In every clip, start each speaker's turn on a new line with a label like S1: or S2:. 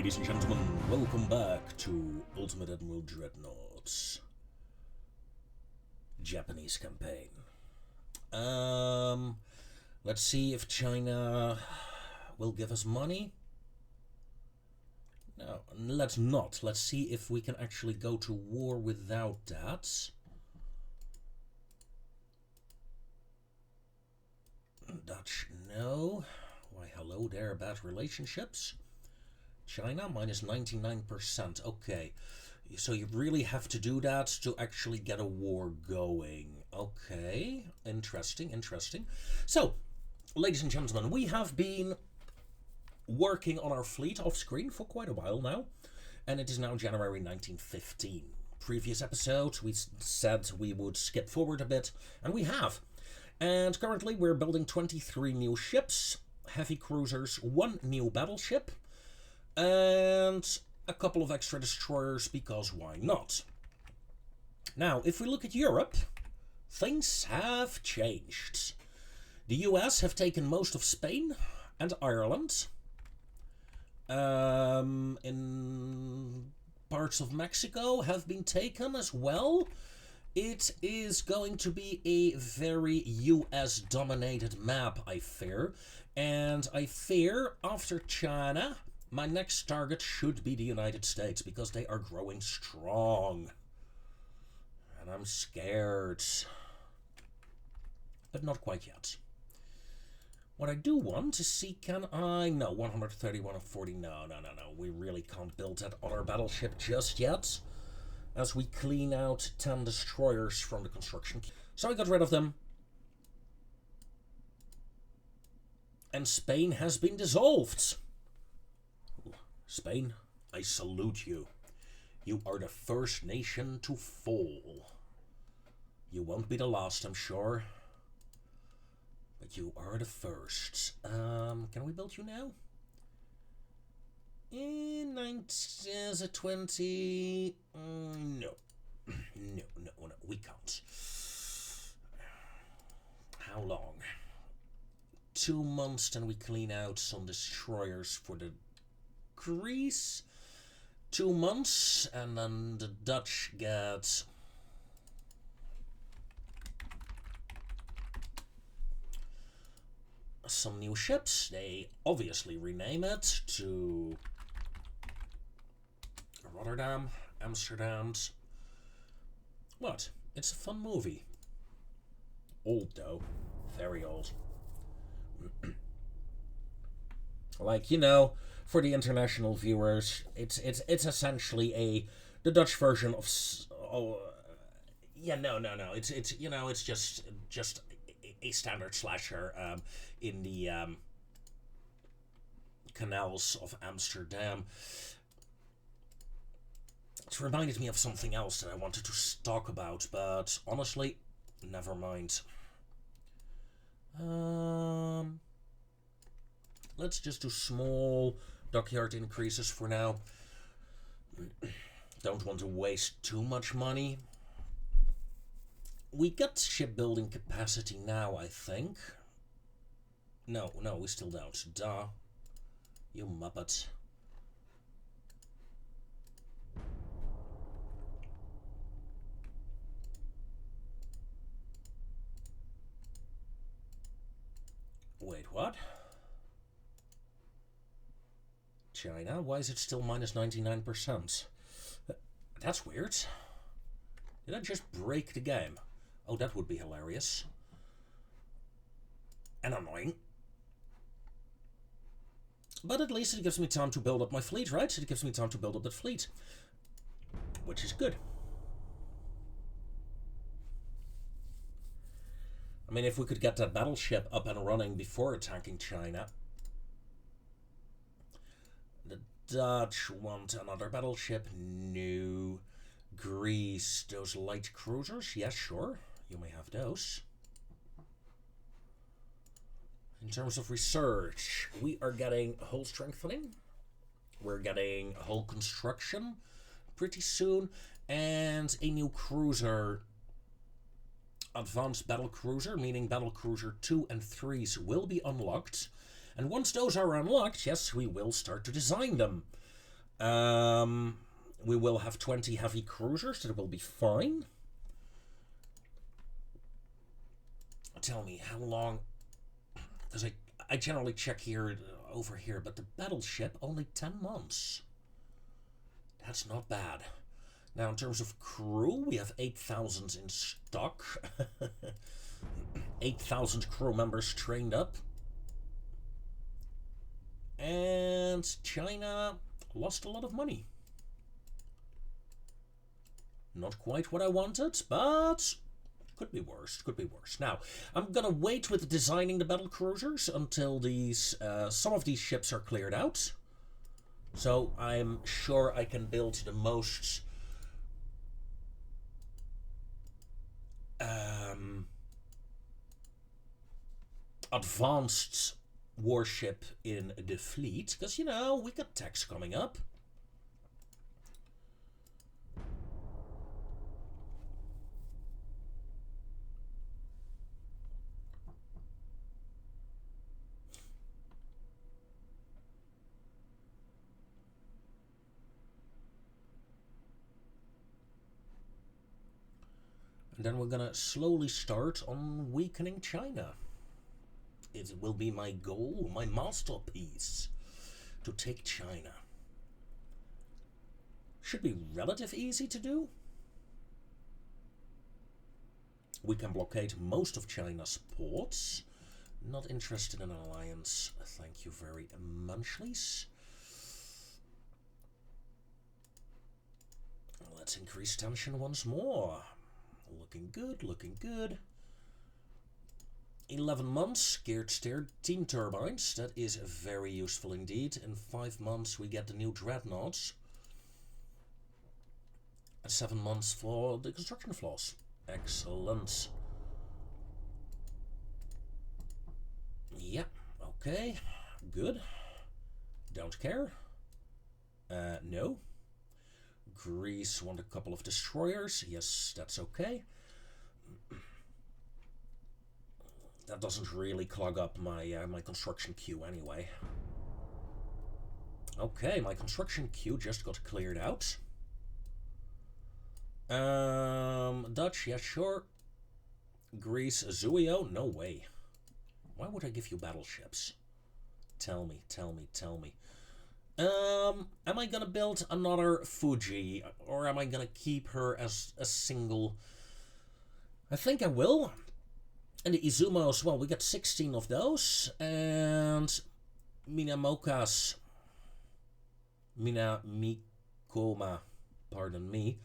S1: Ladies and gentlemen, welcome back to Ultimate Admiral Dreadnoughts Japanese campaign. Let's see if China will give us money. No, let's not. Let's see if we can actually go to war without that. Dutch, no. Why, hello there, bad relationships. China, minus 99%. Okay, so you really have to do that to actually get a war going. Okay, interesting, interesting. So, ladies and gentlemen, we have been working on our fleet off-screen for quite a while now, and it is now January 1915. Previous episode, we said we would skip forward a bit, and we have. And currently we're building 23 new ships, heavy cruisers, 1 new battleship, and a couple of extra destroyers, because why not? Now, if we look at Europe, things have changed. The US have taken most of Spain and Ireland. In parts of Mexico have been taken as well. It is going to be a very US-dominated map, I fear. And I fear, after China, my next target should be the United States, because they are growing strong. And I'm scared. But not quite yet. What I do want to see, can I... No, 131 of 40. No. We really can't build that other battleship just yet, as we clean out 10 destroyers from the construction. So I got rid of them. And Spain has been dissolved. Spain, I salute you. You are the first nation to fall. You won't be the last, I'm sure. But you are the first. Can we build you now? In 20... No, we can't. How long? 2 months, then we clean out some destroyers for the Greece. 2 months, and then the Dutch get... some new ships. They obviously rename it to Rotterdam, Amsterdam. What? It's a fun movie. Old though. Very old. Like, you know, for the international viewers, it's essentially the Dutch version of... It's you know, it's just a standard slasher in the canals of Amsterdam. It reminded me of something else that I wanted to talk about, but honestly, never mind. Let's just do small dockyard increases for now. Don't want to waste too much money. We got shipbuilding capacity now, I think. No, we still don't. Duh. You muppet. Wait, what? China? Why is it still minus 99%? That's weird. Did I just break the game? Oh, that would be hilarious. And annoying. But at least it gives me time to build up my fleet, right? It gives me time to build up that fleet. Which is good. I mean, if we could get that battleship up and running before attacking China. The Dutch want another battleship. No. Greece, those light cruisers? Yes, sure. You may have those. In terms of research, we are getting hull strengthening. We're getting hull construction pretty soon. And a new cruiser. Advanced battle cruiser, meaning battle cruiser 2 and 3s will be unlocked. And once those are unlocked, yes, we will start to design them. We will have 20 heavy cruisers. That will be fine. Tell me how long, because I generally check here over here, but the battleship only 10 months. That's not bad. Now in terms of crew, we have 8,000 in stock. 8,000 crew members trained up. And China lost a lot of money. Not quite what I wanted, but could be worse, could be worse. Now, I'm gonna wait with designing the battle cruisers until these some of these ships are cleared out. So I'm sure I can build the most advanced warship in the fleet, because, you know, we got tax coming up. And then we're gonna slowly start on weakening China. It will be my goal, my masterpiece, to take China. Should be relatively easy to do. We can blockade most of China's ports. Not interested in an alliance, thank you very muchly. Let's increase tension once more. Looking good, looking good. 11 months, geared steered steam turbines. That is very useful indeed. In 5 months we get the new Dreadnoughts. And 7 months for the construction flaws. Excellent. Yeah, okay. Good. Don't care. No. Greece want a couple of destroyers. Yes, that's okay. That doesn't really clog up my my construction queue anyway. Okay, my construction queue just got cleared out. Dutch, yeah, sure. Greece, Zuio, no way. Why would I give you battleships? Tell me, tell me, tell me. Am I gonna build another Fuji, or am I gonna keep her as a single? I think I will. And the Izumos, well, we got 16 of those, and Minamikoma, pardon me,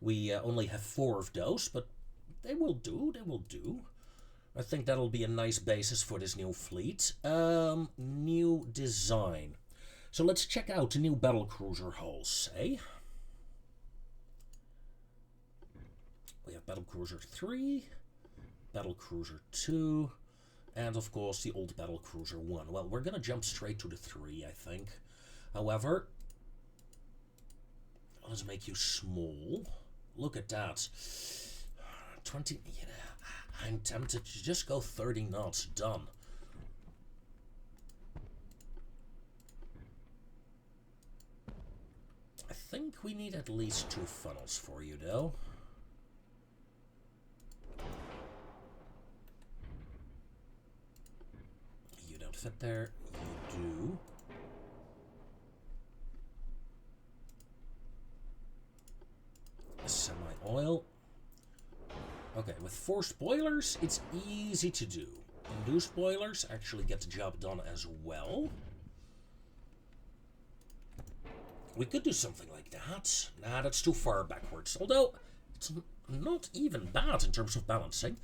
S1: we only have 4 of those, but they will do, they will do. I think that'll be a nice basis for this new fleet. New design. So let's check out the new battlecruiser hulls, eh? We have battlecruiser 3, battlecruiser 2, and of course the old battlecruiser 1. Well, we're gonna jump straight to the 3, I think. However, let's make you small. Look at that. 20, yeah, I'm tempted to just go 30 knots, done. I think we need at least 2 funnels for you, though. You don't fit there. You do. Semi-oil. Okay, with forced boilers, it's easy to do. Induced boilers actually get the job done as well. We could do something like that. Nah, that's too far backwards. Although, it's not even bad in terms of balancing.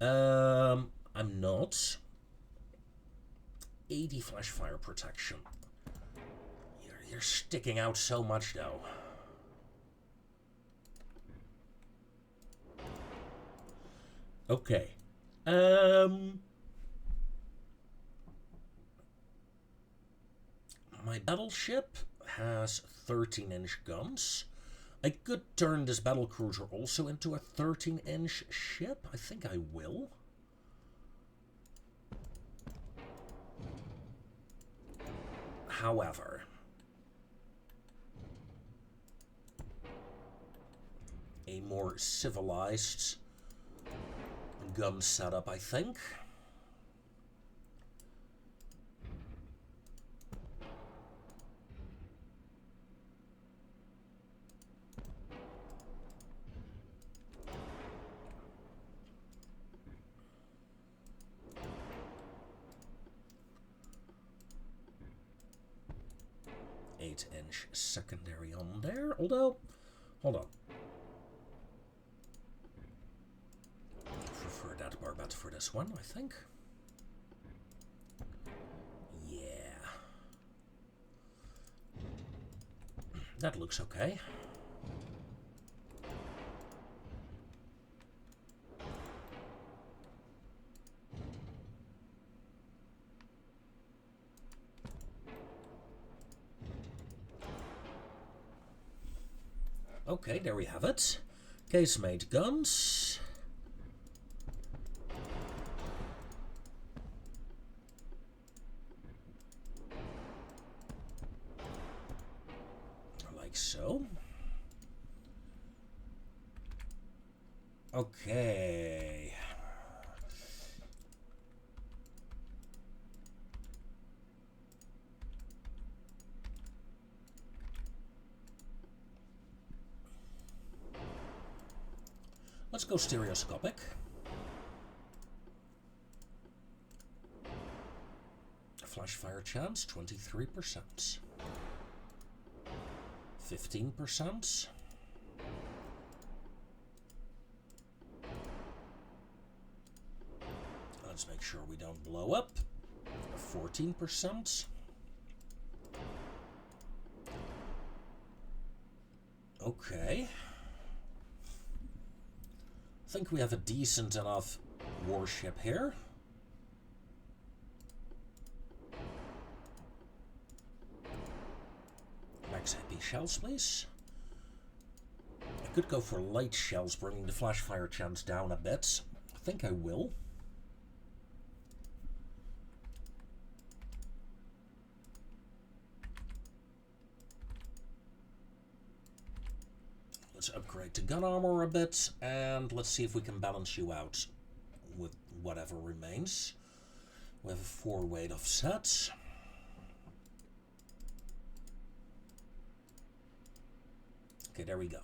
S1: I'm not. 80 flash fire protection. You're sticking out so much, though. Okay. My battleship has 13-inch guns. I could turn this battlecruiser also into a 13-inch ship. I think I will. However, a more civilized gun setup, I think. Inch secondary on there, although, hold on. I prefer that barbette for this one, I think. Yeah. That looks okay. Okay, there we have it. Casemate guns. Like so. Okay. Let's go stereoscopic. Flash fire chance, 23%. 15%. Let's make sure we don't blow up. 14%. Okay. I think we have a decent enough warship here. Max heavy shells, please. I could go for light shells, bringing the flash fire chance down a bit. I think I will. Let's upgrade to gun armor a bit, and let's see if we can balance you out with whatever remains. We have a 4 weight offset. Okay, there we go.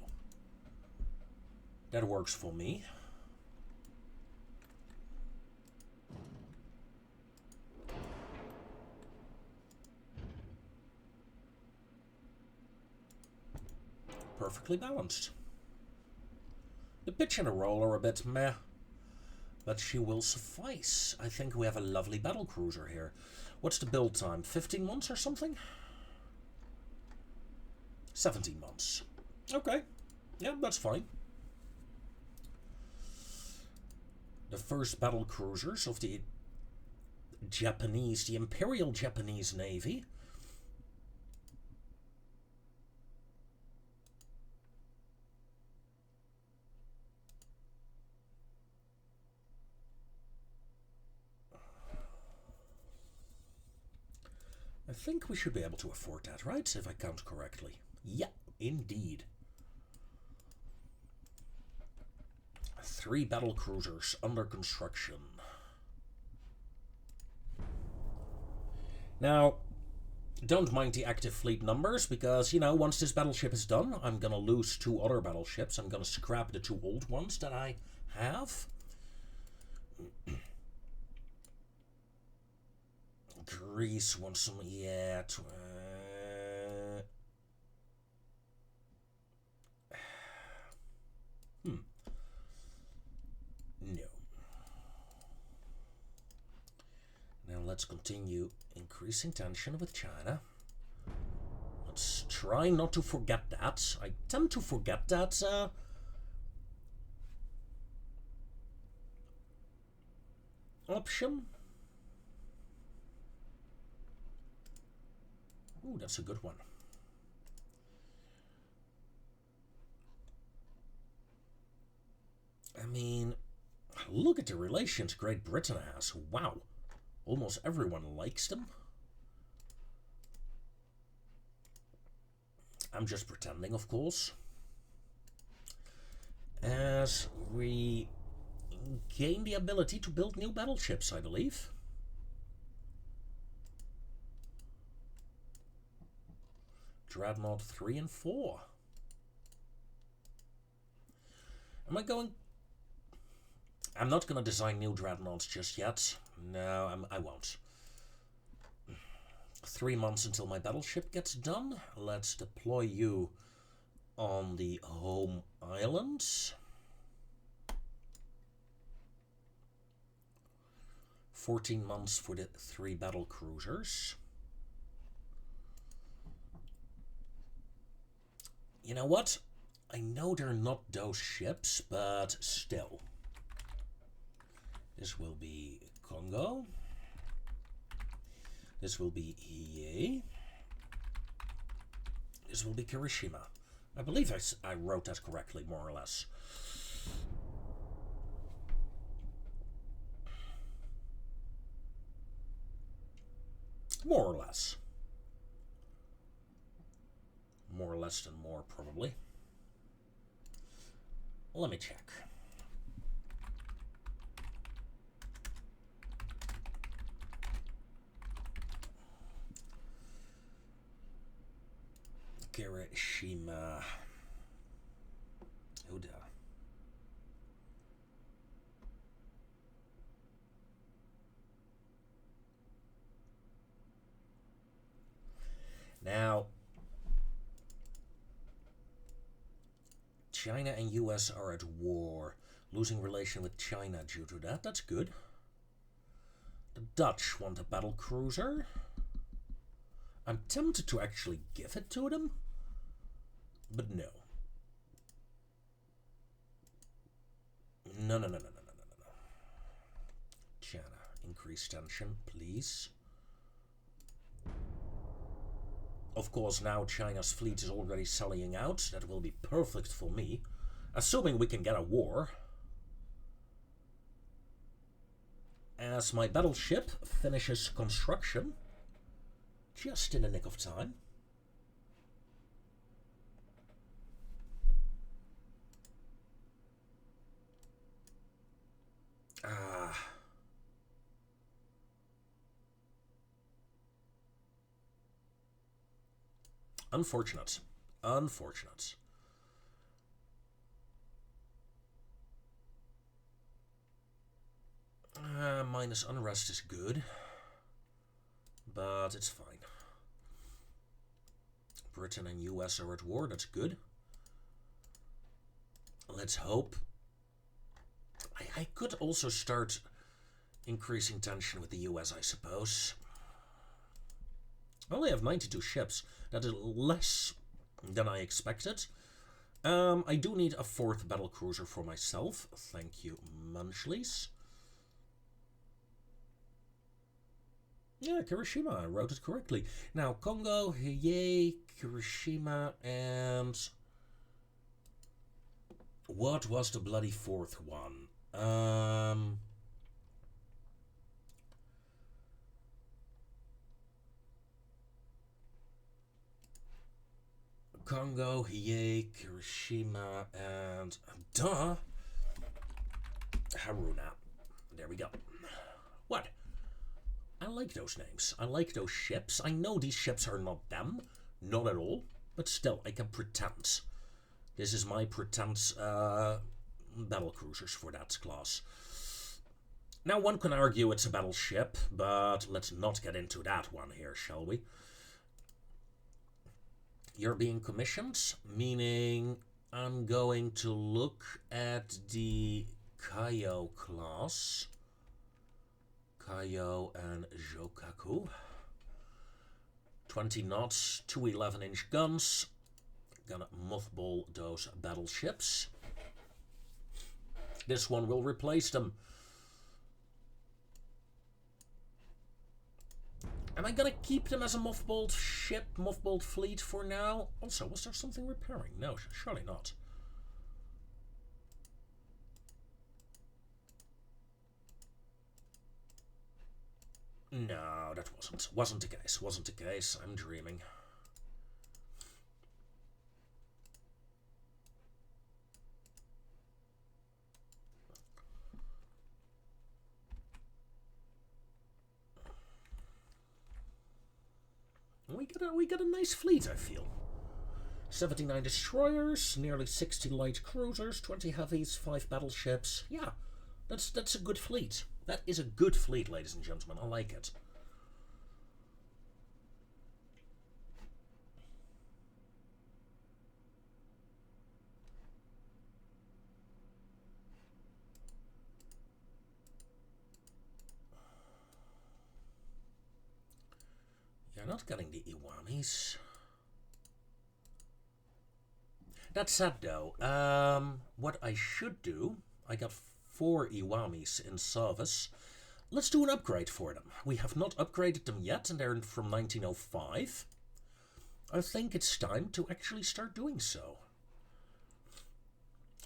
S1: That works for me. Perfectly balanced. The pitch and a roll are a bit meh, but she will suffice. I think we have a lovely battle cruiser here. What's the build time? 15 months or something? 17 months. Okay. Yeah, that's fine. The first battle cruisers of the Japanese, the Imperial Japanese Navy. I think we should be able to afford that, right? If I count correctly. Yeah, indeed. 3 battle cruisers under construction. Now, don't mind the active fleet numbers, because, you know, once this battleship is done, I'm gonna lose 2 other battleships. I'm gonna scrap the 2 old ones that I have. Greece wants some, yeah. No. Now let's continue increasing tension with China. Let's try not to forget that. I tend to forget that. Option. Ooh, that's a good one. I mean, look at the relations Great Britain has. Wow. Almost everyone likes them. I'm just pretending, of course. as we gain the ability to build new battleships, I believe. Dreadnought 3 and 4. Am I going... I'm not going to design new dreadnoughts just yet. No, I won't. 3 months until my battleship gets done. Let's deploy you on the home islands. 14 months for the 3 battle cruisers. You know what? I know they're not those ships, but still. This will be Congo. This will be Hiei. This will be Kirishima. I believe I wrote that correctly, more or less. More or less. More or less than more, probably. Let me check. Kirishima. Huda. Now, China and US are at war, losing relation with China due to that. That's good. The Dutch want a battle cruiser. I'm tempted to actually give it to them, but no. No. China, increase tension, please. Of course, now China's fleet is already sallying out. That will be perfect for me, assuming we can get a war. As my battleship finishes construction, just in the nick of time. Unfortunate. Unfortunate. Minus unrest is good, but it's fine. Britain and US are at war, that's good. Let's hope. I could also start increasing tension with the US, I suppose. I only have 92 ships. That is less than I expected. I do need a 4th battlecruiser for myself. Thank you, Munchleys. Yeah, Kirishima, I wrote it correctly. Now, Congo, Hiei, Kirishima, and... what was the bloody 4th one? Congo, Hiei, Kirishima, and... duh! Haruna. There we go. What? I like those names. I like those ships. I know these ships are not them. Not at all. But still, I can pretend. This is my pretend battlecruisers for that class. Now, one can argue it's a battleship, but let's not get into that one here, shall we? You're being commissioned, meaning I'm going to look at the Kaio class. Kaio and Jokaku. 20 knots, 2 11-inch guns. Gonna mothball those battleships. This one will replace them. Am I gonna keep them as a mothballed ship, mothballed fleet for now? Also, was there something repairing? No, surely not. No, that wasn't the case. Wasn't the case. I'm dreaming. got a nice fleet, I feel. 79 destroyers, nearly 60 light cruisers, 20 heavies, 5 battleships. Yeah, that's a good fleet. That is a good fleet, ladies and gentlemen. I like it. You're not getting the Iwamis. That said, though, what I should do, I got 4 Iwamis in service. Let's do an upgrade for them. We have not upgraded them yet, and they're from 1905. I think it's time to actually start doing so.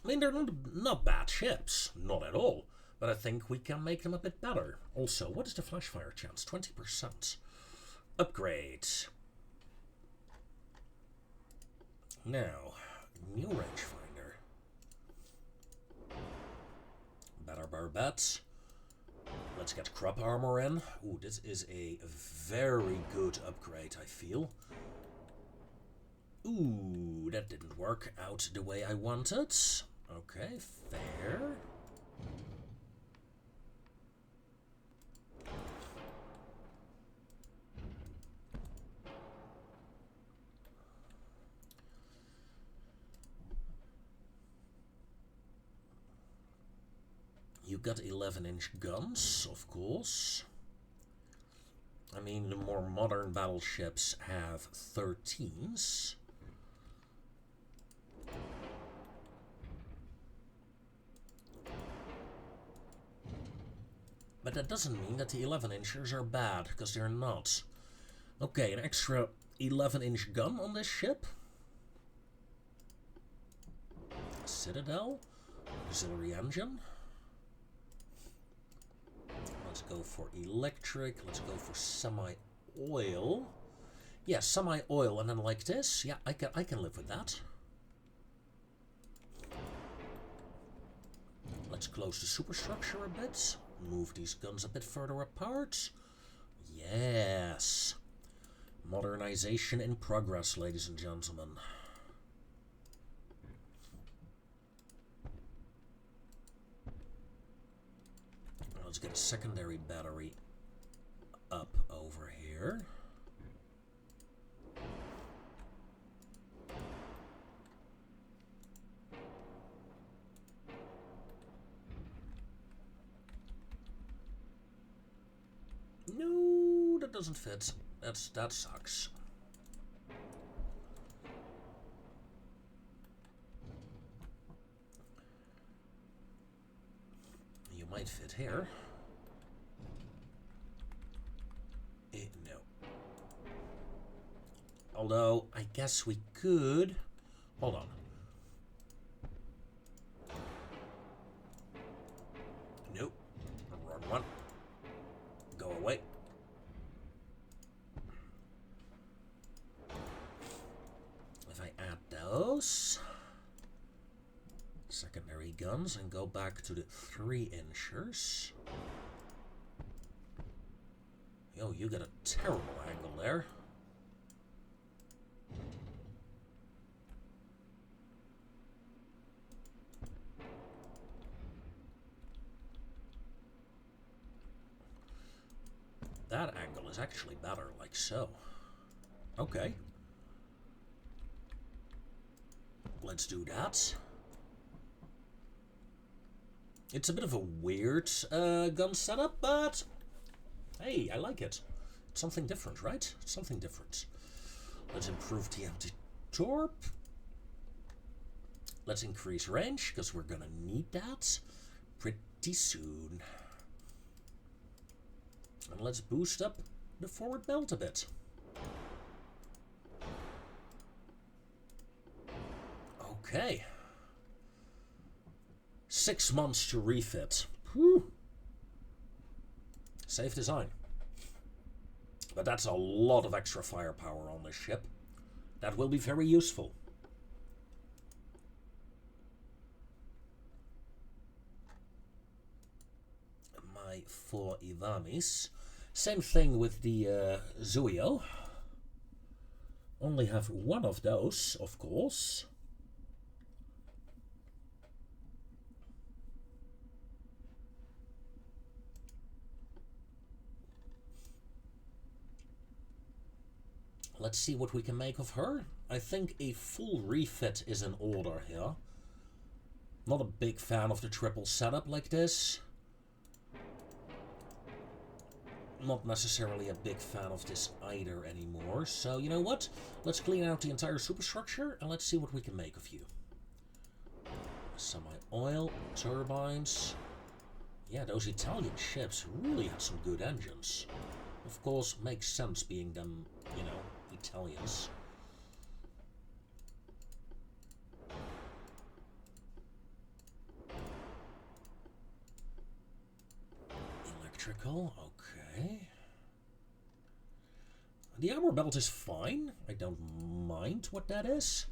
S1: I mean, they're not bad ships, not at all, but I think we can make them a bit better. Also, what is the flash fire chance? 20%. Upgrade. Now, new rangefinder. Better barbette. Let's get crop armor in. Ooh, this is a very good upgrade, I feel. Ooh, that didn't work out the way I wanted. Okay, fair. You got 11-inch guns, of course. I mean, the more modern battleships have 13s. But that doesn't mean that the 11-inchers are bad, because they're not. Okay, an extra 11-inch gun on this ship. Citadel. Auxiliary engine. Let's go for electric. Let's go for semi-oil. Yeah, semi-oil and then like this. Yeah, I can live with that. Let's close the superstructure a bit. Move these guns a bit further apart. Yes. Modernization in progress, ladies and gentlemen. Let's get a secondary battery up over here. No, that doesn't fit. That sucks. You might fit here. No. Although, I guess we could... Hold on. Nope. Wrong one. Go away. If I add those... secondary guns and go back to the 3-inchers. Yo, you got a terrible angle there. That angle is actually better, like so. Okay. Let's do that. It's a bit of a weird gun setup, but hey, I like it. It's something different, right? It's something different. Let's improve the anti-torp. Let's increase range, because we're gonna need that pretty soon. And let's boost up the forward belt a bit. Okay. 6 months to refit. Whew. Safe design. But that's a lot of extra firepower on this ship. That will be very useful. My 4 Iwamis. Same thing with the Zuio. Only have one of those, of course. Let's see what we can make of her. I think a full refit is in order here. Not a big fan of the triple setup like this. Not necessarily a big fan of this either anymore. So, you know what? Let's clean out the entire superstructure and let's see what we can make of you. Semi-oil, turbines. Yeah, those Italian ships really had some good engines. Of course, makes sense being them, you know, Italians. Electrical, okay. The armor belt is fine. I don't mind what that is.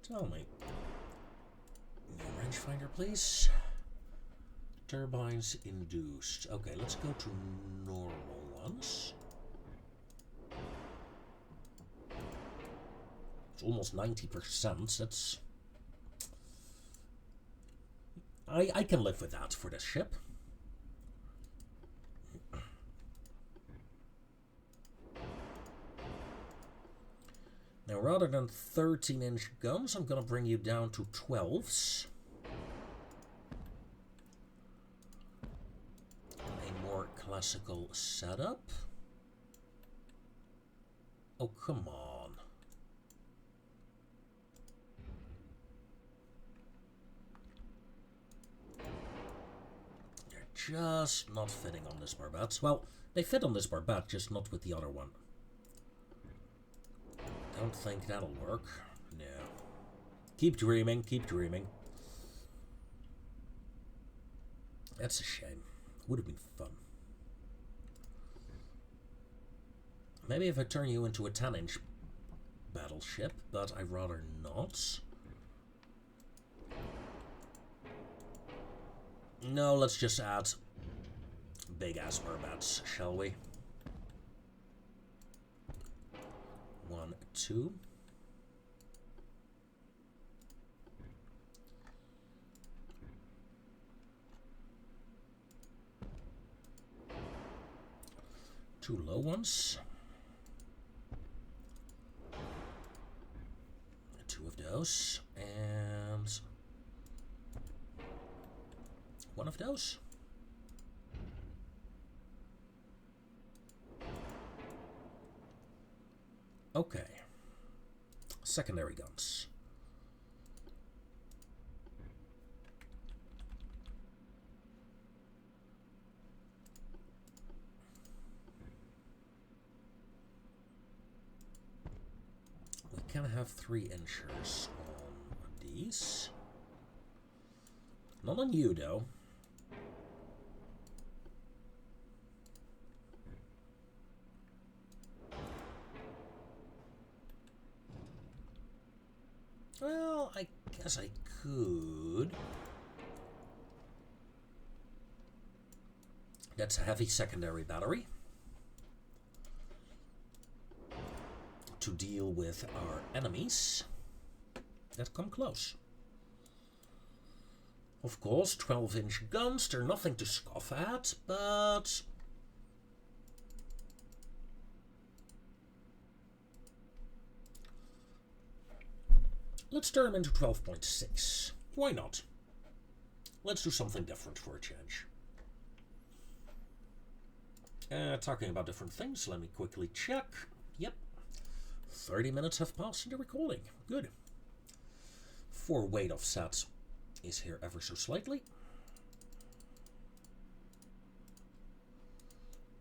S1: Tell me. New rangefinder, please. Turbines induced. Okay, let's go to normal ones. It's almost 90%. That's... I can live with that for this ship. Now, rather than 13-inch guns, I'm going to bring you down to 12s. A more classical setup. Oh, come on. They're just not fitting on this Barbette. Well, they fit on this Barbette, just not with the other one. Don't think that'll work. No. Keep dreaming, keep dreaming. That's a shame. Would have been fun. Maybe if I turn you into a 10-inch battleship, but I'd rather not. No, let's just add big-ass Barbettes, shall we? 1, 2. Two low ones. Two of those. And one of those. Okay. Secondary guns. We can have 3-inchers on these. Not on you, though. Well, I guess I could. That's a heavy secondary battery to deal with our enemies that come close. Of course, 12-inch guns, they're nothing to scoff at, but let's turn them into 12.6. Why not? Let's do something different for a change. Talking about different things, let me quickly check. Yep. 30 minutes have passed in the recording. Good. 4 weight offset is here ever so slightly.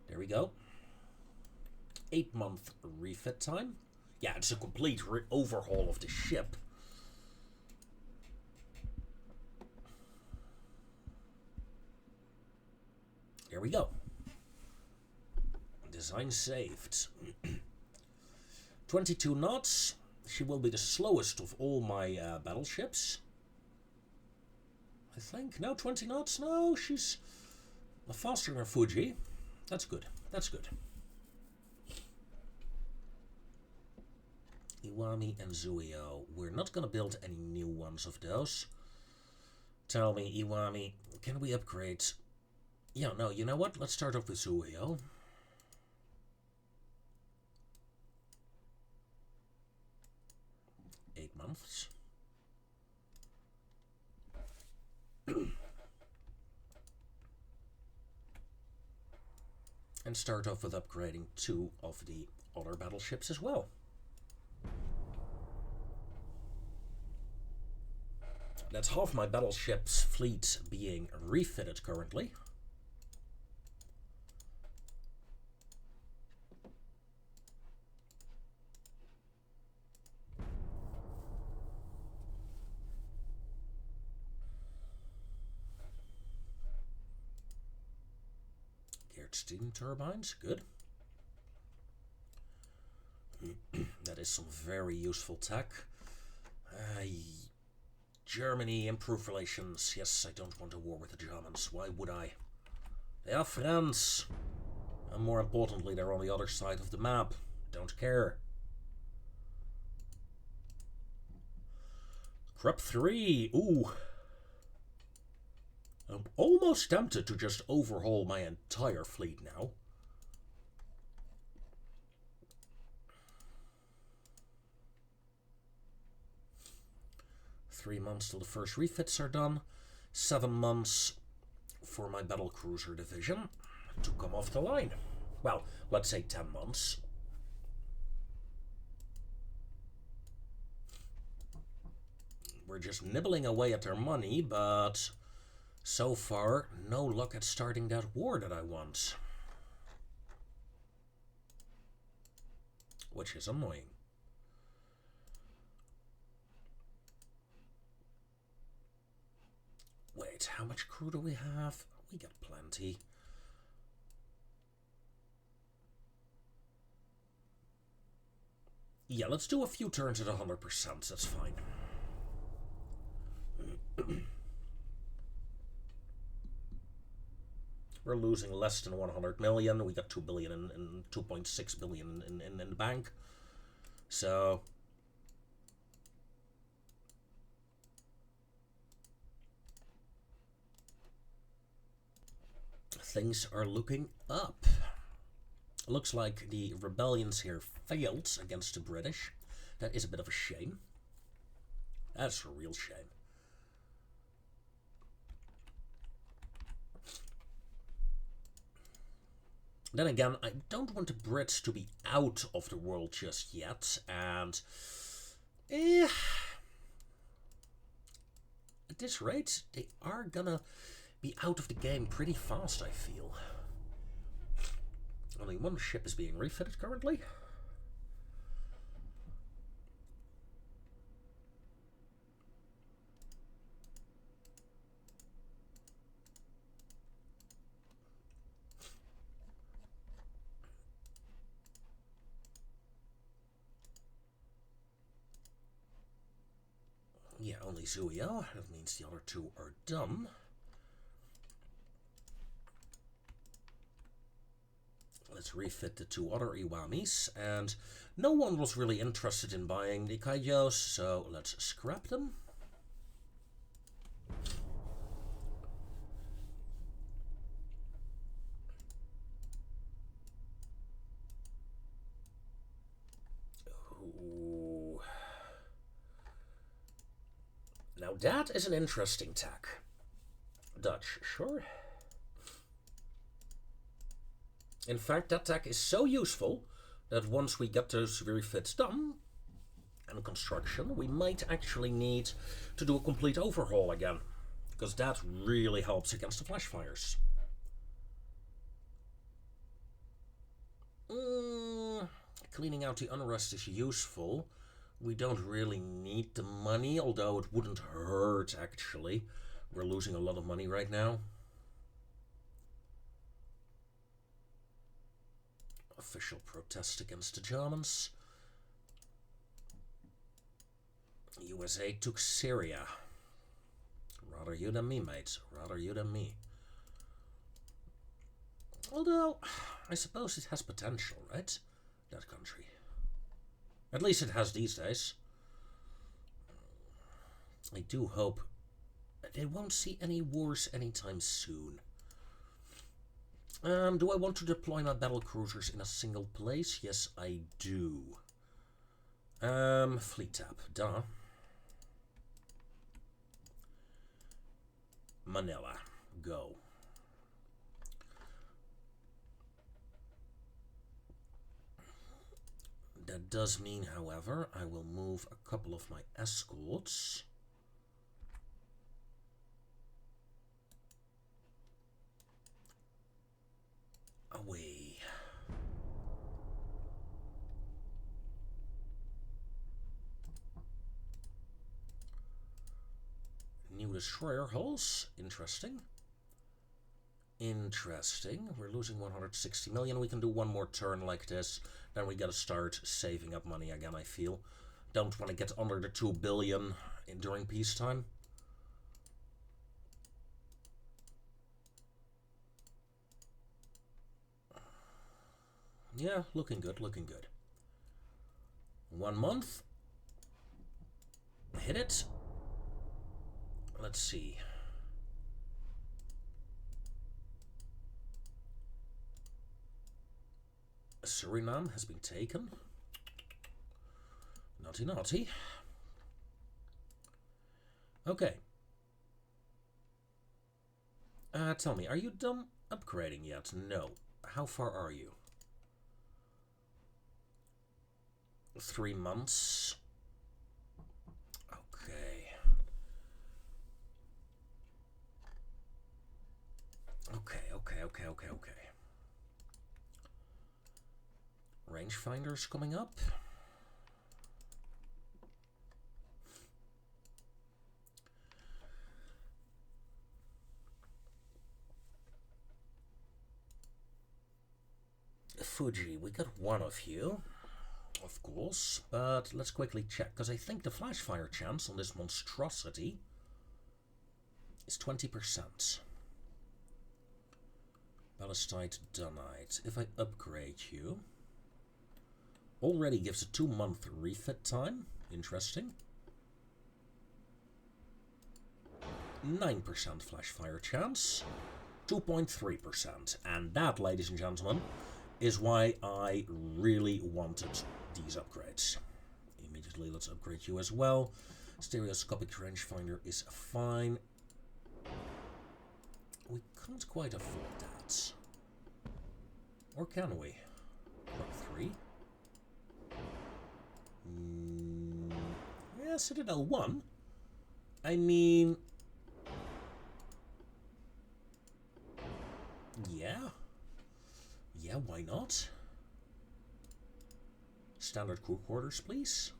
S1: There we go. 8-month refit time. Yeah, it's a complete overhaul of the ship. we go. Design saved. 22 knots. She will be the slowest of all my battleships. I think. No, 20 knots? No, she's faster than her Fuji. That's good. That's good. Iwami and Zuio. We're not going to build any new ones of those. Tell me, Iwami, can we upgrade? Yeah, no, you know what? Let's start off with Zuio. Months. And start off with upgrading 2 of the other battleships as well. That's half my battleship's fleet being refitted currently. Steam turbines, good. That is some very useful tech. Germany, improve relations. Yes, I don't want a war with the Germans. Why would I? They are friends. And more importantly, they're on the other side of the map. Don't care. Krupp 3. Ooh. I'm almost tempted to just overhaul my entire fleet now. Three months till the first refits are done. 7 months for my battle cruiser division to come off the line. Well, let's say 10 months. We're just nibbling away at their money, but so far, no luck at starting that war that I want. Which is annoying. Wait, how much crew do we have? We got plenty. Yeah, let's do a few turns at 100%, that's fine. We're losing less than 100 million. We got 2 billion and 2.6 billion in the bank. So things are looking up. Looks like the rebellions here failed against the British. That is a bit of a shame. That's a real shame. Then again, I don't want the Brits to be out of the world just yet, and at this rate, they are gonna be out of the game pretty fast, I feel. Only one ship is being refitted currently. Yeah, only Zuio. That means the other two are done. Let's refit the 2 other Iwamis, and no one was really interested in buying the Kaijos, so let's scrap them. Ooh. Now that is an interesting tech. Dutch, sure. In fact, that tech is so useful that once we get those refits done and construction, we might actually need to do a complete overhaul again, because that really helps against the flash fires. Cleaning out the unrest is useful. We don't really need the money, although it wouldn't hurt actually. We're losing a lot of money right now. official protest against the Germans. USA took Syria. Rather you than me, mate. Rather you than me. Although, I suppose it has potential, right? That country. At least it has these days. I do hope they won't see any wars anytime soon. Do I want to deploy my battle cruisers in a single place? Yes, I do. Fleet tab. Duh. Manila. Go. That does mean, however, I will move a couple of my escorts away. New destroyer hulls. Interesting. Interesting. We're losing 160 million. We can do one more turn like this. Then we gotta start saving up money again, I feel. Don't want to get under the 2 billion during peacetime. Yeah, looking good, looking good. 1 month. Hit it. Let's see. Suriname has been taken. Naughty, naughty. Okay. Tell me, are you done upgrading yet? No. How far are you? 3 months. Okay. Okay. Rangefinder's coming up. Fuji, we got one of you, of course, but let's quickly check, because I think the flash fire chance on this monstrosity is 20%. Ballistite Dunite. If I upgrade you, already gives a 2-month refit time. Interesting. 9% flash fire chance. 2.3%. And that, ladies and gentlemen, is why I really wanted these upgrades. Immediately, let's upgrade you as well. Stereoscopic rangefinder is fine. We can't quite afford that. Or can we? Mark 3? Yeah, Citadel 1. I mean... Yeah. Yeah, why not? Standard crew quarters, please.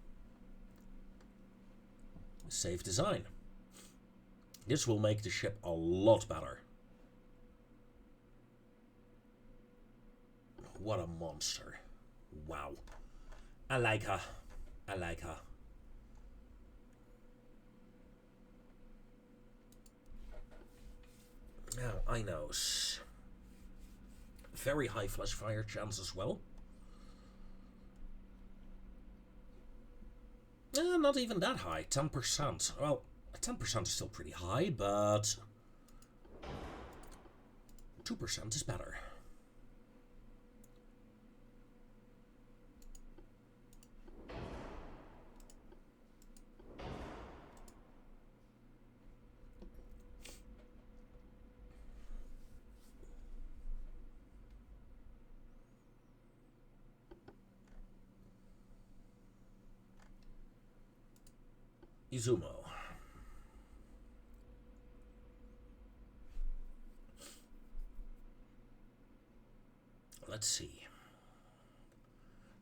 S1: Safe design. This will make the ship a lot better. What a monster. Wow. I like her. I like her. Now, Inos. Very high flash fire chance as well. Not even that high. 10%. Well, 10% is still pretty high, but 2% is better. Izumo. Let's see.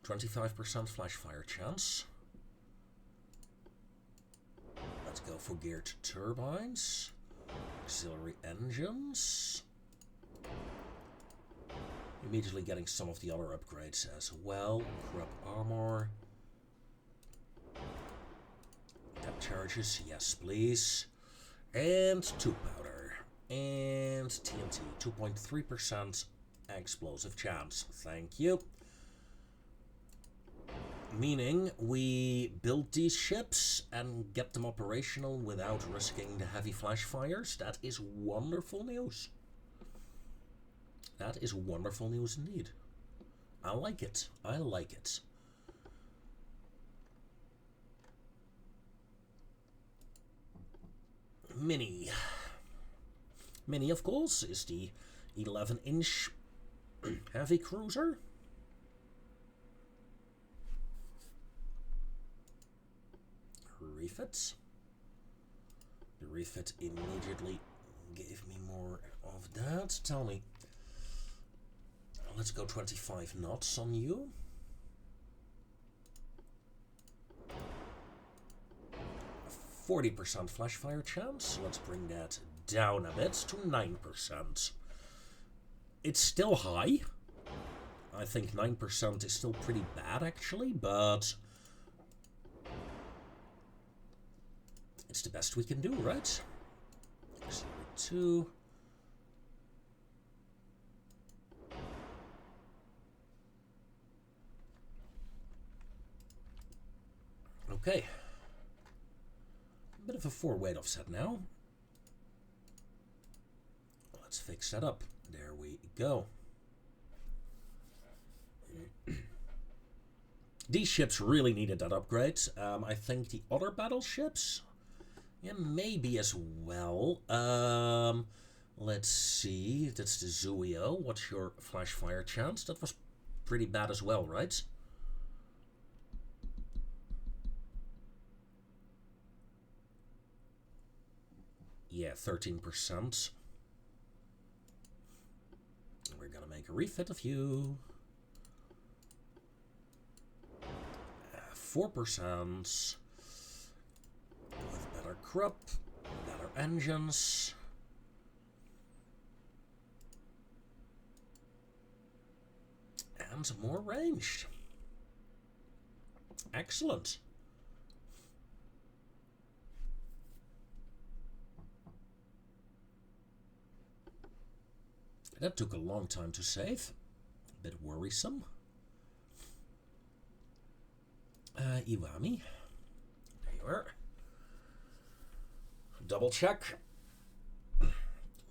S1: 25% flash fire chance. Let's go for geared turbines. Auxiliary engines. Immediately getting some of the other upgrades as well. Crop armor. Depth charges, yes please. And 2 powder. And TNT, 2.3% explosive chance. Thank you. Meaning we build these ships and get them operational without risking the heavy flash fires. That is wonderful news. That is wonderful news indeed. I like it. I like it. Mini. Mini, of course, is the 11-inch heavy cruiser. Refit. The refit immediately gave me more of that. Tell me. Let's go 25 knots on you. 40% flash fire chance. Let's bring that down a bit to 9%. It's still high. I think 9% is still pretty bad actually, but it's the best we can do, right? 2. Okay. A bit of a 4-weight offset now. Let's fix that up. There we go. These ships really needed that upgrade. I think the other battleships, yeah, maybe as well. Let's see. That's the Zuio. What's your flash fire chance? That was pretty bad as well, right? Yeah, 13%. We're gonna make a refit of you. 4%. With better crop, better engines. And more ranged. Excellent. That took a long time to save. A bit worrisome. Iwami. There you are. Double check.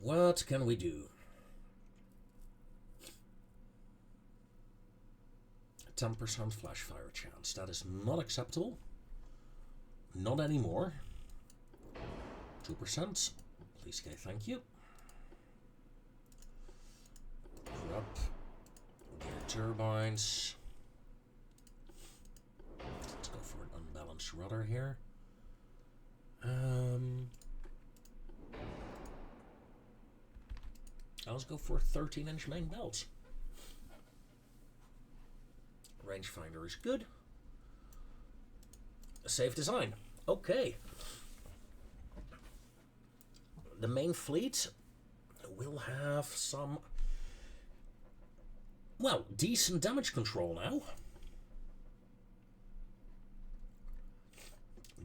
S1: What can we do? 10% flash fire chance. That is not acceptable. Not anymore. 2%. Please, okay, thank you. Up. Gear turbines. Let's go for an unbalanced rudder here. Let's go for a 13-inch main belt. Rangefinder is good. A safe design. Okay. The main fleet will have some, well, decent damage control now.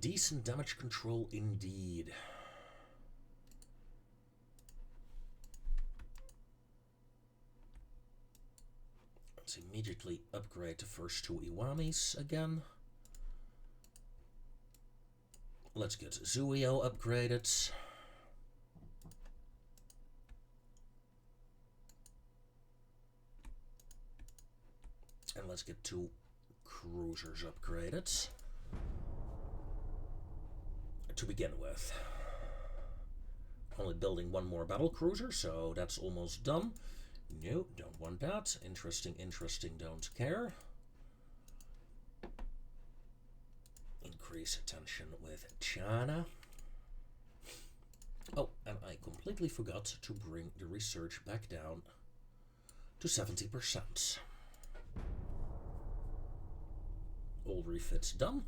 S1: Decent damage control indeed. Let's immediately upgrade the first 2 Iwamis again. Let's get Zuio upgraded. And let's get 2 cruisers upgraded. To begin with. Only building 1 more battle cruiser, so that's almost done. No, don't want that. Interesting, interesting, don't care. Increase attention with China. Oh, and I completely forgot to bring the research back down to 70%. All refits done.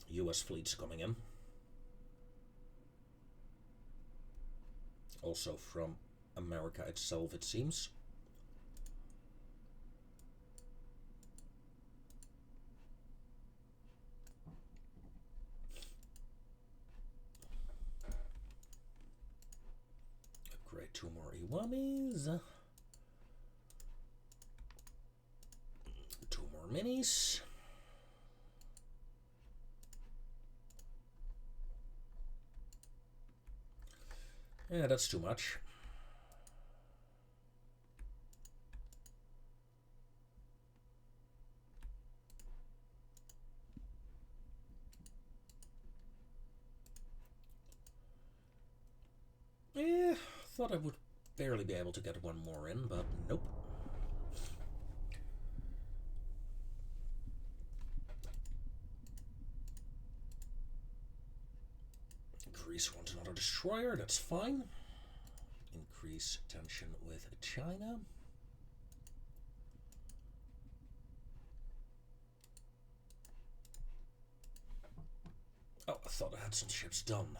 S1: US fleet's coming in. Also from America itself, it seems. Upgrade 2 more Iwamis. 2 more minis. Yeah, that's too much. Yeah, thought I would barely be able to get one more in, but nope. Greece wants another destroyer, that's fine. Increase tension with China. Oh, I thought I had some ships done.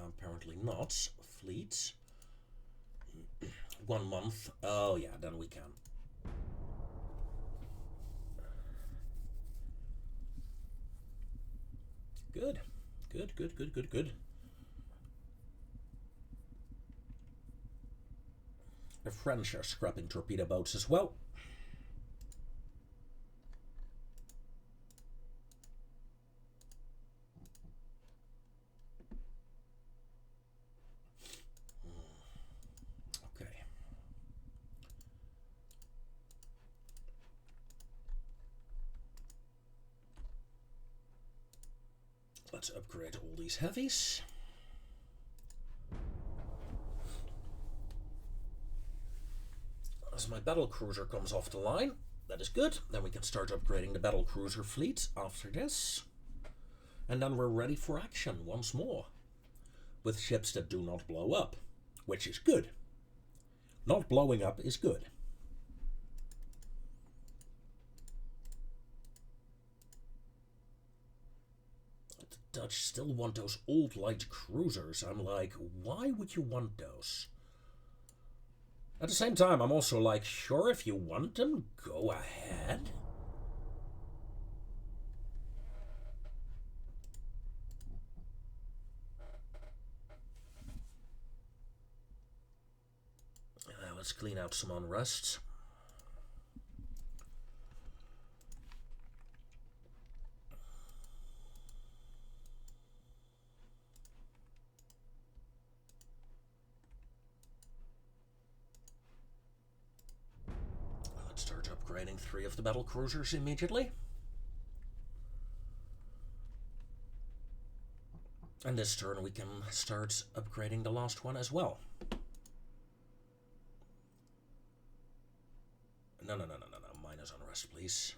S1: Apparently not. Fleets. 1 month. Oh yeah, then we can. Good. Good, good, good, good, good. The French are scrapping torpedo boats as well. Okay. Let's upgrade all these heavies. As my battle cruiser comes off the line, that is good. Then we can start upgrading the battle cruiser fleet after this. And then we're ready for action once more. With ships that do not blow up, which is good. Not blowing up is good. The Dutch still want those old light cruisers. I'm like, why would you want those? At the same time, I'm also like, sure, if you want them, go ahead. Now let's clean out some unrest. Let's start upgrading 3 of the battle cruisers immediately. And this turn we can start upgrading the last one as well. No, minus unrest, please.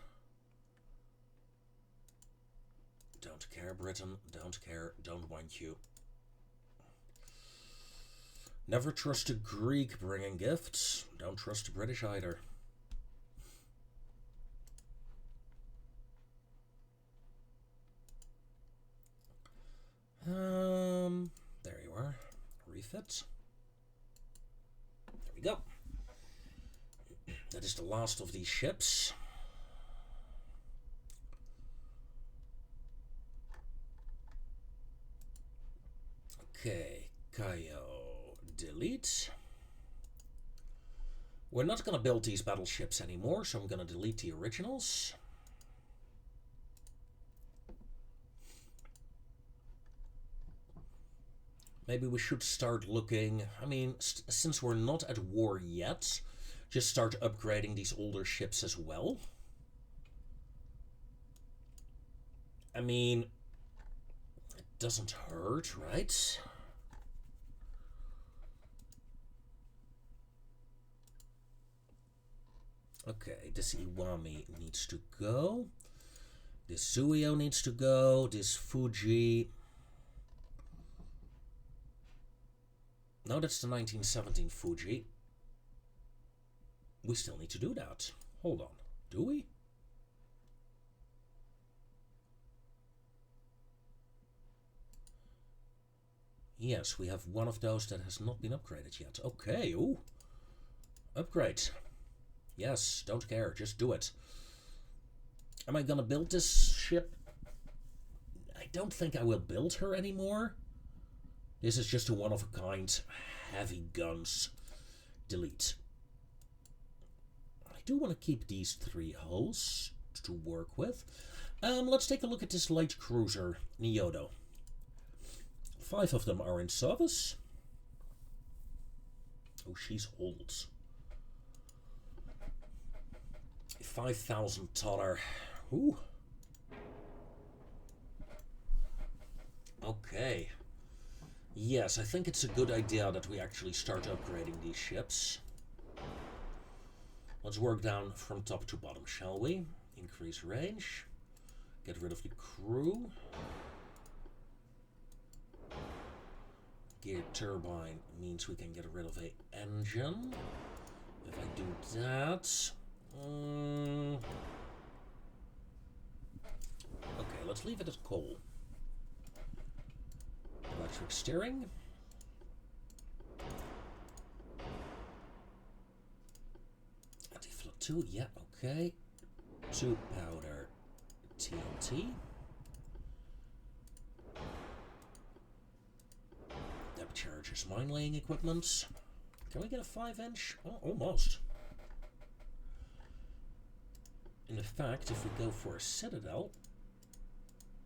S1: Don't care, Britain. Don't care. Don't want you. Never trust a Greek bringing gifts. Don't trust the British either. There you are. Refit. There we go. That is the last of these ships. Okay, Kaio, delete. We're not going to build these battleships anymore, so I'm going to delete the originals. Maybe we should start looking, I mean, since we're not at war yet, just start upgrading these older ships as well. I mean, it doesn't hurt, right? Okay, this Iwami needs to go. This Suio needs to go. This Fuji. No, that's the 1917 Fuji. We still need to do that. Hold on. Do we? Yes, we have one of those that has not been upgraded yet. Okay, ooh. Upgrade. Yes, don't care, just do it. Am I gonna build this ship? I don't think I will build her anymore. This is just a one-of-a-kind heavy guns. Delete. I do want to keep these 3 hulls to work with. Let's take a look at this light cruiser, Nyodo. 5 of them are in service. Oh, she's old. $5,000. Ooh. Okay. Yes, I think it's a good idea that we actually start upgrading these ships. Let's work down from top to bottom, shall we? Increase range. Get rid of the crew. Gear turbine means we can get rid of an engine. If I do that... okay, let's leave it as coal. Electric steering. Anti-flood 2, yeah, okay. 2 powder TNT. Depth charges, mine laying equipment. Can we get a 5-inch? Oh, almost. In fact, if we go for a citadel...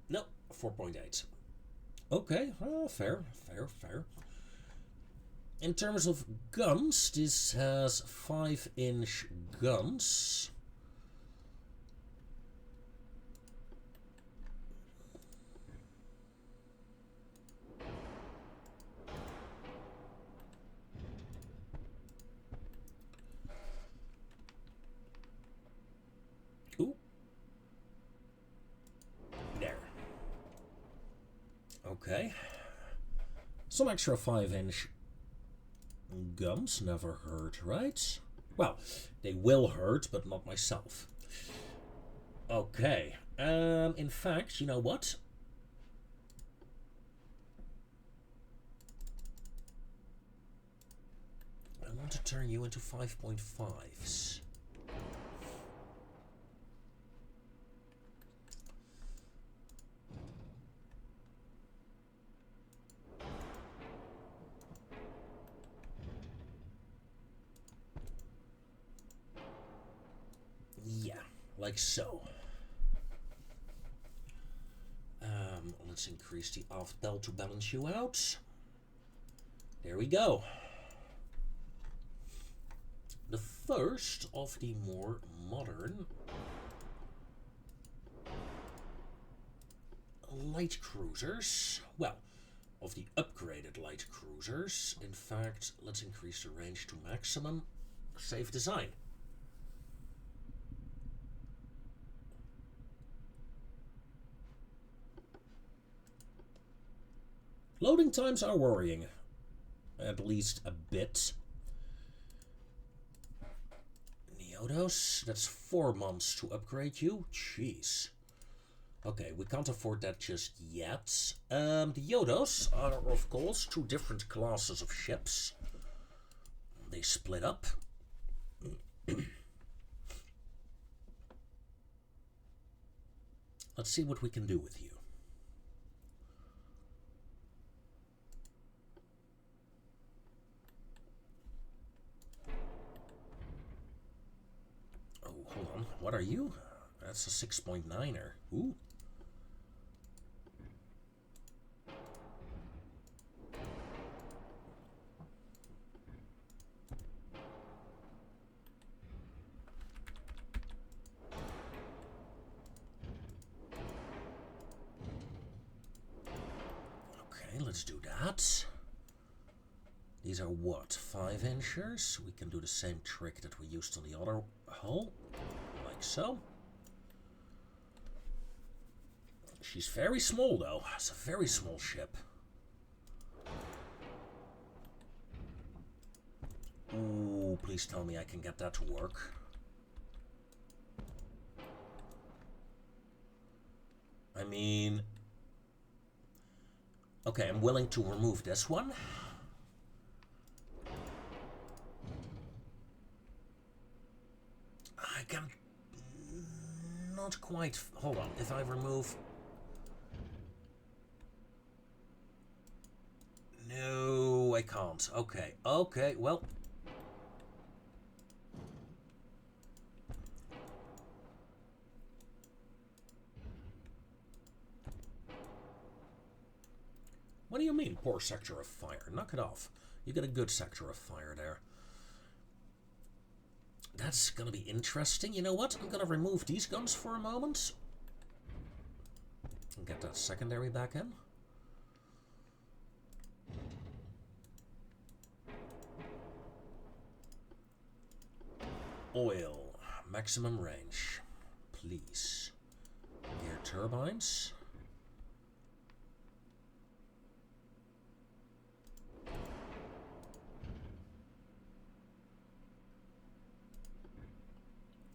S1: no, 4.8. Okay, fair. In terms of guns, this has 5-inch guns. Ooh. There. Okay. Some extra 5-inch guns never hurt, right? Well, they will hurt, but not myself. Okay. In fact, you know what? I want to turn you into 5.5s. Yeah, like so. Let's increase the aft bell to balance you out. There we go. The first of the more modern light cruisers. Well, of the upgraded light cruisers. In fact, let's increase the range to maximum. Save design. Loading times are worrying. At least a bit. Neodos, that's 4 months to upgrade you? Jeez. Okay, we can't afford that just yet. The Yodos are, of course, 2 different classes of ships. They split up. Let's see what we can do with you. Oh, hold on. What are you? That's a 6.9er. Ooh. Let's do that. These are what, 5-inchers? We can do the same trick that we used on the other hull, like so. She's very small though, it's a very small ship. Ooh, please tell me I can get that to work. I mean... Okay, I'm willing to remove this one. I can... not quite... Hold on, if I remove... No, I can't. Okay, okay, well... What do you mean, poor sector of fire? Knock it off. You get a good sector of fire there. That's gonna be interesting. You know what? I'm gonna remove these guns for a moment. And get that secondary back in. Oil. Maximum range. Please. Gear turbines.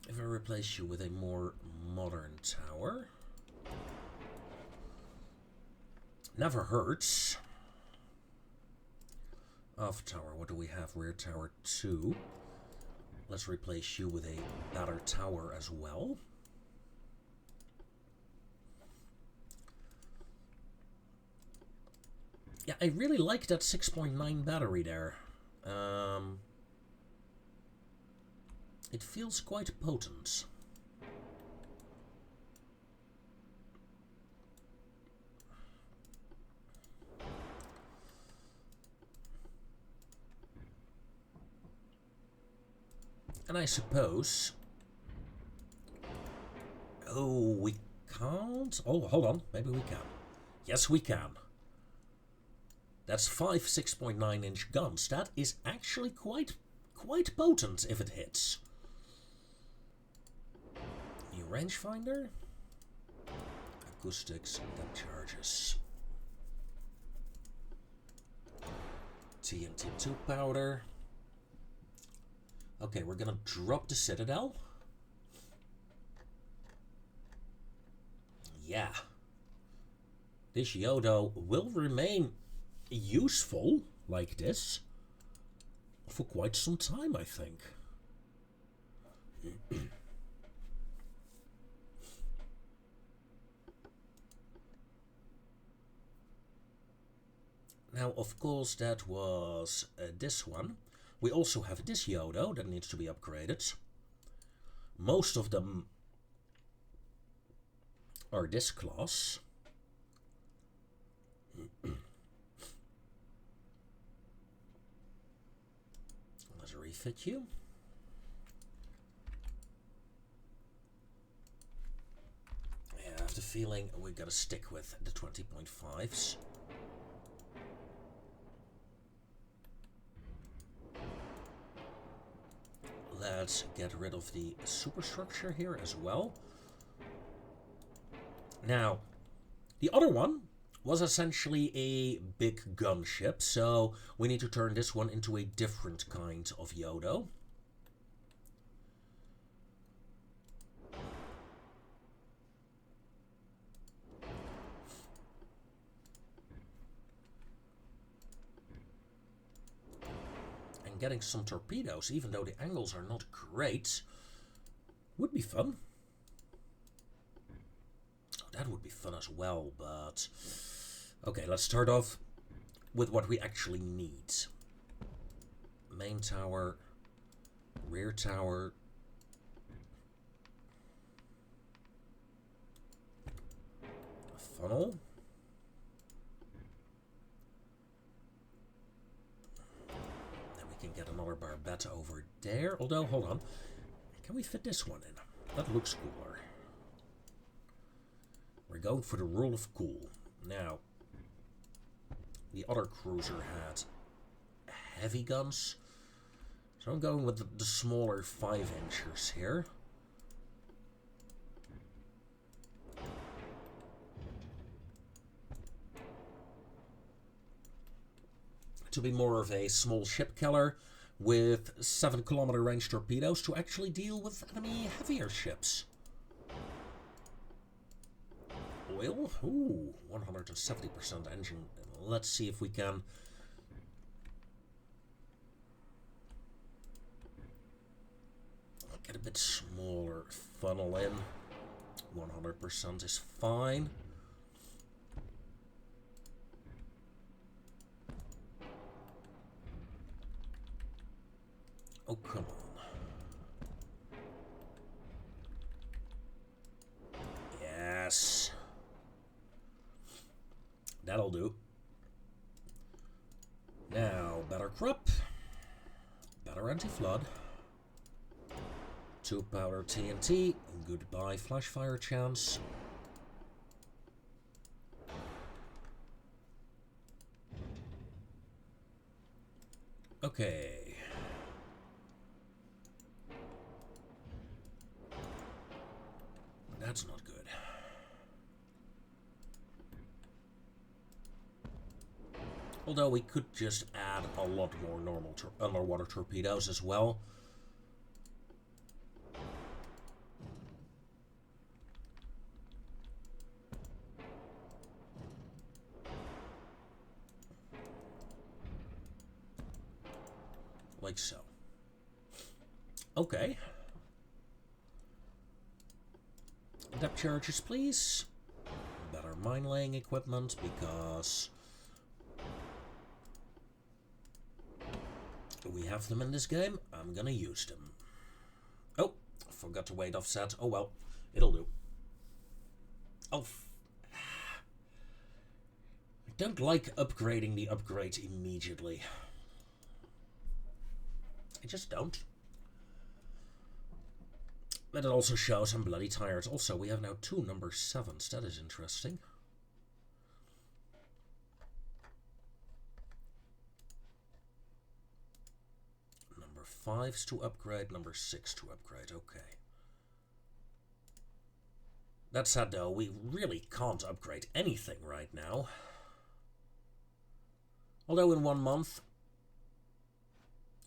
S1: If I replace you with a more modern tower. Never hurts. Off tower, what do we have? Rear tower 2. Let's replace you with a better tower as well. Yeah, I really like that 6.9 battery there. It feels quite potent. And I suppose... Oh, we can't? Oh, hold on. Maybe we can. Yes, we can. That's 5 6.9-inch guns. That is actually quite potent if it hits. New rangefinder. Acoustics and depth charges. TNT2 powder. Okay, we're gonna drop the Citadel. Yeah. This Yodo will remain useful like this for quite some time, I think. Now, of course, that was this one. We also have this Yodo that needs to be upgraded. Most of them are this class. Let's refit you. Yeah, I have the feeling we gotta stick with the 20.5s. Let's get rid of the superstructure here as well. Now, the other one was essentially a big gunship, so we need to turn this one into a different kind of Yodo. Getting some torpedoes, even though the angles are not great, would be fun. That would be fun as well, but... Okay, let's start off with what we actually need. Main tower, rear tower, a funnel. Get another barbette over there. Although, hold on. Can we fit this one in? That looks cooler. We're going for the rule of cool. Now, the other cruiser had heavy guns. So I'm going with the smaller 5-inchers here. To be more of a small ship killer with 7-kilometer range torpedoes to actually deal with enemy heavier ships. oil. Ooh, 170% engine. Let's see if we can... get a bit smaller funnel in. 100% is fine. Oh, come on. Yes. That'll do. Now, better crop. Better anti-flood. 2 powder TNT. Goodbye flash fire chance. Okay. That's not good. Although we could just add a lot more normal underwater torpedoes as well. Like so. Okay. Depth charges, please. Better mine laying equipment, because we have them in this game. I'm gonna use them. Oh, forgot to weight offset. Oh well, it'll do. Oh, I don't like upgrading the upgrade immediately. I just don't. But it also shows I'm bloody tired. Also, we have now 2 number 7s. That is interesting. Number 5s to upgrade, number 6 to upgrade. Okay. That said, though, we really can't upgrade anything right now. Although in 1 month,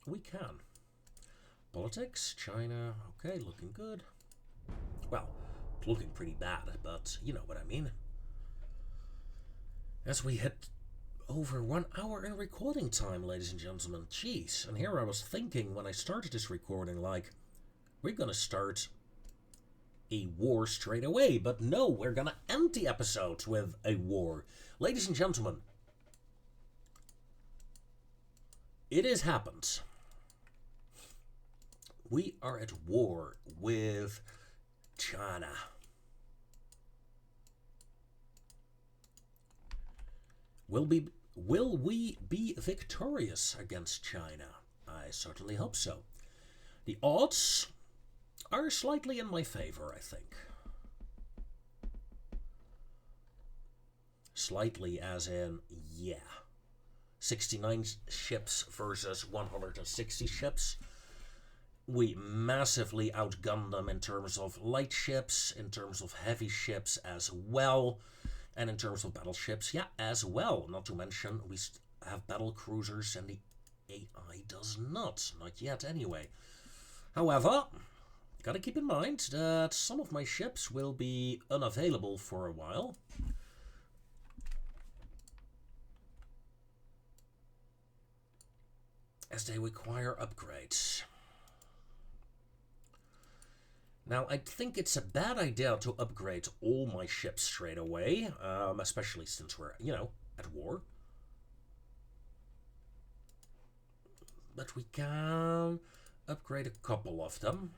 S1: we can. Politics, China, okay, looking good. Well, looking pretty bad, but you know what I mean. As we hit over 1 hour in recording time, ladies and gentlemen. Jeez, and here I was thinking when I started this recording, like, we're gonna start a war straight away, but no, we're gonna end the episode with a war. Ladies and gentlemen, it has happened. We are at war with China. Will we be victorious against China? I certainly hope so. The odds are slightly in my favor, I think. Slightly as in, yeah. 69 ships versus 160 ships. We massively outgunned them in terms of light ships, in terms of heavy ships as well, and in terms of battleships, yeah, as well. Not to mention, we have battle cruisers and the AI does not yet anyway. However, gotta keep in mind that some of my ships will be unavailable for a while. As they require upgrades. Now, I think it's a bad idea to upgrade all my ships straight away, especially since we're, you know, at war. But we can upgrade a couple of them.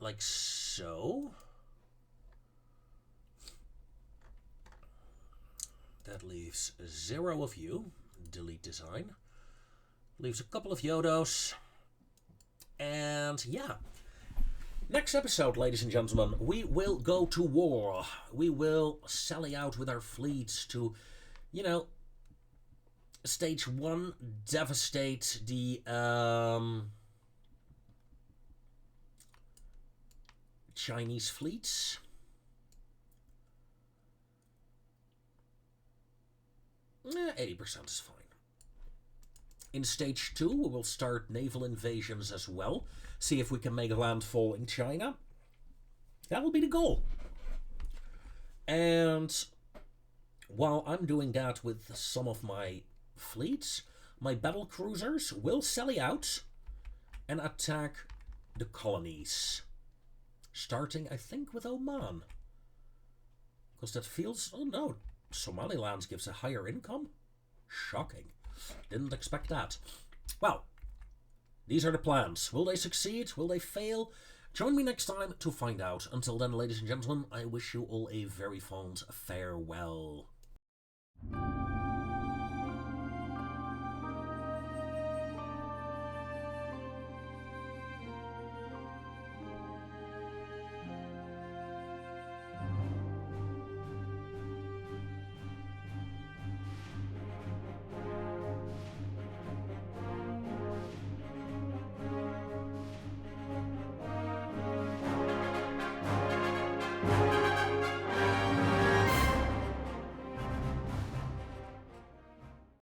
S1: Like so. That leaves 0 of you. Delete design. Leaves a couple of Yodos. And yeah. Next episode, ladies and gentlemen, we will go to war. We will sally out with our fleets to, you know, stage 1, devastate the Chinese fleets. Eh, 80% is fine. In stage 2, we will start naval invasions as well. See if we can make a landfall in China. That will be the goal. And while I'm doing that with some of my fleets, my battle cruisers will sally out and attack the colonies. Starting, I think, with Oman. Because that feels... Oh no, Somaliland gives a higher income? Shocking. Didn't expect that. Well, these are the plans. Will they succeed? Will they fail? Join me next time to find out. Until then, ladies and gentlemen, I wish you all a very fond farewell.